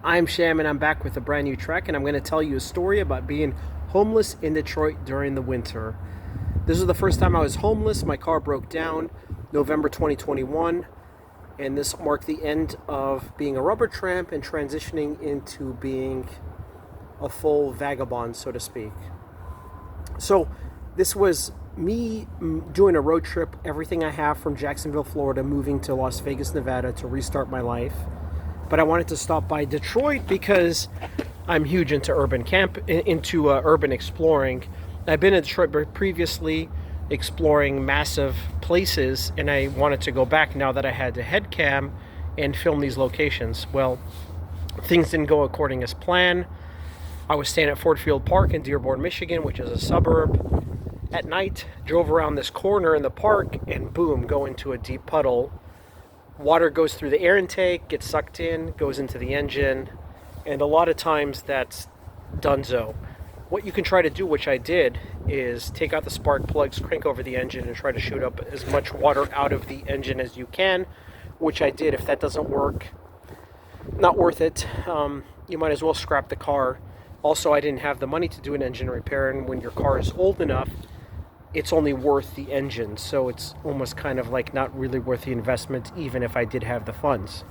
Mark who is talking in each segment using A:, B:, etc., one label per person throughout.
A: I'm Sham and I'm back with a brand new track, and I'm going to tell you a story about being homeless in Detroit during the winter. This was the first time I was homeless. My car broke down November 2021, and this marked the end of being a rubber tramp and transitioning into being a full vagabond, so to speak. So, this was me doing a road trip, everything I have from Jacksonville, Florida, moving to Las Vegas, Nevada to restart my life. But I wanted to stop by Detroit because I'm huge into urban exploring. I've been in Detroit previously, exploring massive places, and I wanted to go back now that I had the head cam and film these locations. Well, things didn't go according as planned. I was staying at Ford Field Park in Dearborn, Michigan, which is a suburb. At night, drove around this corner in the park, and boom, go into a deep puddle. Water goes through the air intake, gets sucked in, goes into the engine, and a lot of times that's donezo. What you can try to do, which I did, is take out the spark plugs, crank over the engine, and try to shoot up as much water out of the engine as you can, which I did. If that doesn't work, not worth it. You might as well scrap the car. Also, I didn't have the money to do an engine repair, and when your car is old enough, it's only worth the engine, so it's almost kind of like not really worth the investment, even if I did have the funds.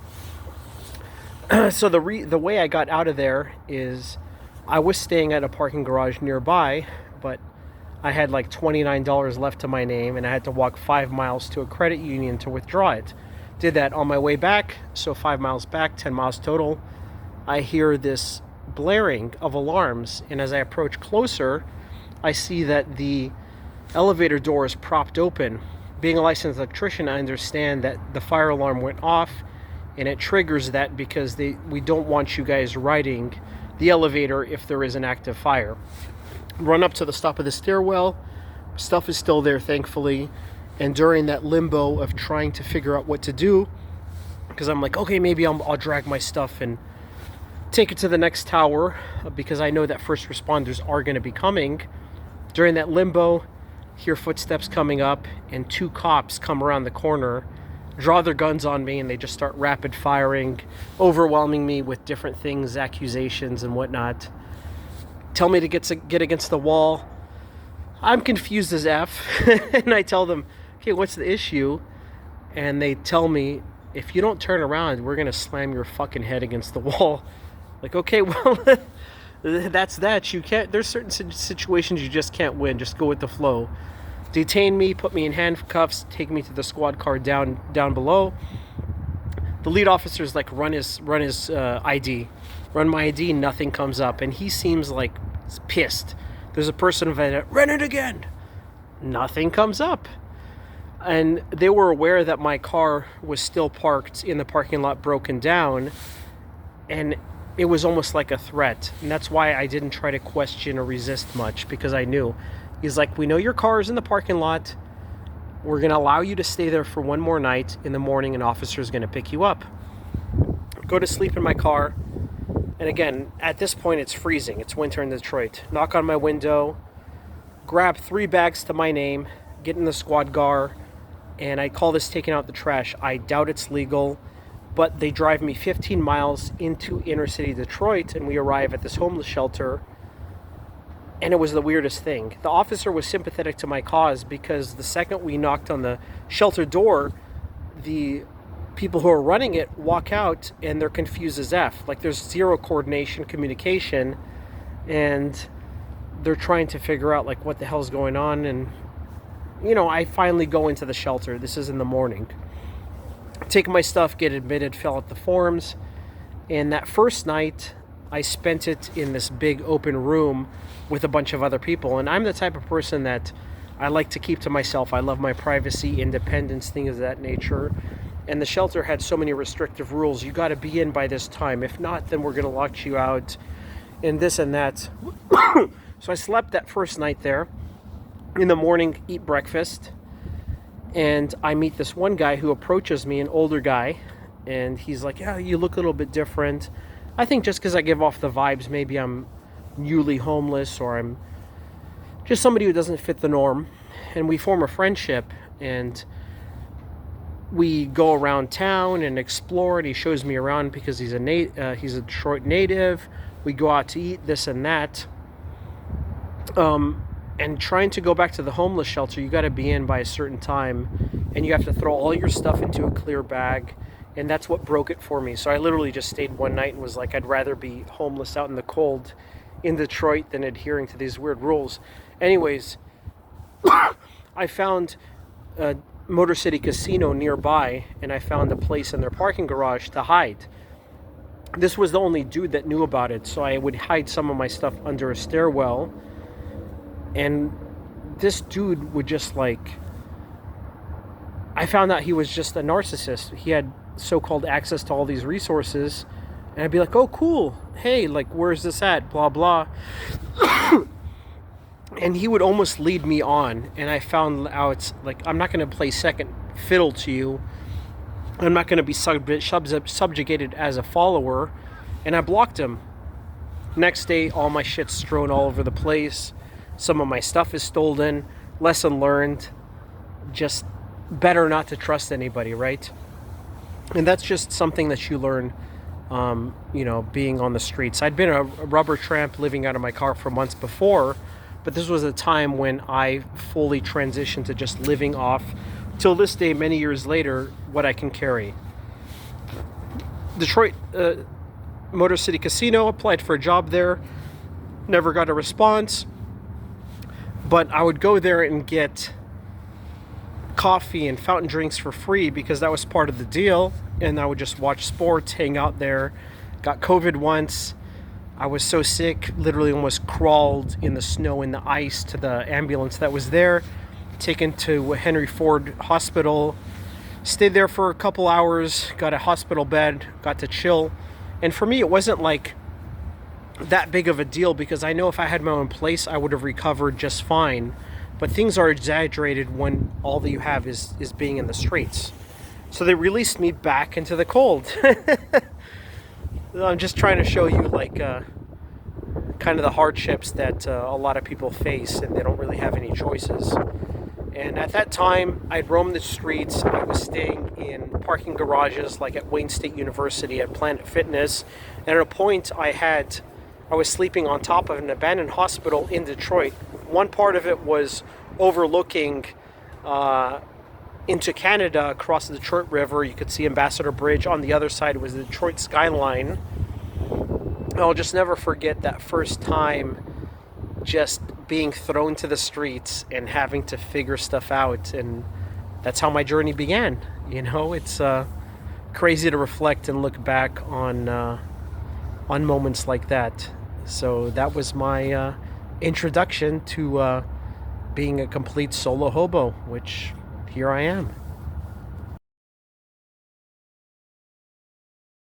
A: So the way I got out of there is I was staying at a parking garage nearby, but I had like $29 left to my name, and I had to walk 5 miles to a credit union to withdraw it. Did that on my way back, so 5 miles back, 10 miles total. I hear this blaring of alarms, and as I approach closer, I see that the elevator door is propped open. Being a licensed electrician, I understand that the fire alarm went off, and it triggers that because we don't want you guys riding the elevator if there is an active fire. Run up to the top of the stairwell. Stuff is still there, thankfully. And during that limbo of trying to figure out what to do, because I'm like, okay, maybe I'll drag my stuff and take it to the next tower, because I know that first responders are going to be coming. During that limbo, hear footsteps coming up, and 2 cops come around the corner, draw their guns on me, and they just start rapid firing, overwhelming me with different things, accusations and whatnot. Tell me to get against the wall. I'm confused as F, and I tell them, okay, what's the issue? And they tell me, if you don't turn around, we're gonna slam your fucking head against the wall. Like, okay, well, that's that. You can't, there's certain situations you just can't win. Just go with the flow. Detain me, put me in handcuffs, take me to the squad car down below. The lead officer's like, run his ID. Run my ID, nothing comes up. And he seems like pissed. There's a person of it, run it again. Nothing comes up. And they were aware that my car was still parked in the parking lot, broken down. And it was almost like a threat. And that's why I didn't try to question or resist much, because I knew. He's like, we know your car is in the parking lot. We're going to allow you to stay there for one more night. In the morning, an officer is going to pick you up. Go to sleep in my car. And again, at this point, it's freezing. It's winter in Detroit. Knock on my window. Grab 3 bags to my name. Get in the squad car. And I call this taking out the trash. I doubt it's legal. But they drive me 15 miles into inner city Detroit, and we arrive at this homeless shelter. And it was the weirdest thing. The officer was sympathetic to my cause, because the second we knocked on the shelter door, the people who are running it walk out, and they're confused as F. Like, there's zero coordination, communication, and they're trying to figure out, like, what the hell's going on. And, you know, I finally go into the shelter. This is in the morning. Take my stuff, get admitted, fill out the forms. And that first night, I spent it in this big open room with a bunch of other people. And I'm the type of person that I like to keep to myself. I love my privacy, independence, things of that nature. And the shelter had so many restrictive rules. You got to be in by this time. If not, then we're going to lock you out, and this and that. So I slept that first night there. In the morning, eat breakfast. And I meet this one guy who approaches me, an older guy. And he's like, yeah, you look a little bit different. I think just because I give off the vibes, maybe I'm newly homeless, or I'm just somebody who doesn't fit the norm. And we form a friendship. And we go around town and explore, and he shows me around because he's a Detroit native. We go out to eat, this and that. And trying to go back to the homeless shelter, you got to be in by a certain time, and you have to throw all your stuff into a clear bag, and that's what broke it for me. So I literally just stayed one night and was like, I'd rather be homeless out in the cold in Detroit than adhering to these weird rules. Anyways, I found a Motor City Casino nearby, and I found a place in their parking garage to hide. This was the only dude that knew about it, so I would hide some of my stuff under a stairwell. And this dude would just I found out he was just a narcissist. He had so-called access to all these resources, and I'd be like, oh cool, hey, where's this at, blah blah. And he would almost lead me on, and I found out, I'm not going to play second fiddle to you. I'm not going to be subjugated as a follower, and I blocked him. Next day, all my shit's strewn all over the place. Some of my stuff is stolen. Lesson learned. Just better not to trust anybody, right? And that's just something that you learn, being on the streets. I'd been a rubber tramp living out of my car for months before, but this was a time when I fully transitioned to just living off, till this day, many years later, what I can carry. Detroit Motor City Casino, applied for a job there, never got a response. But I would go there and get coffee and fountain drinks for free because that was part of the deal. And I would just watch sports, hang out there. Got COVID once. I was so sick, literally almost crawled in the snow and the ice to the ambulance that was there. Taken to Henry Ford Hospital. Stayed there for a couple hours. Got a hospital bed. Got to chill. And for me, it wasn't that big of a deal because I know if I had my own place, I would have recovered just fine. But things are exaggerated when all that you have is being in the streets. So they released me back into the cold. I'm just trying to show you kind of the hardships that a lot of people face, and they don't really have any choices. And at that time, I'd roamed the streets. I was staying in parking garages at Wayne State University at Planet Fitness. And at a point, I was sleeping on top of an abandoned hospital in Detroit. One part of it was overlooking into Canada across the Detroit River. You could see Ambassador Bridge. On the other side was the Detroit skyline. I'll just never forget that first time just being thrown to the streets and having to figure stuff out. And that's how my journey began. It's crazy to reflect and look back on moments like that. So that was my introduction to being a complete solo hobo, which here I am.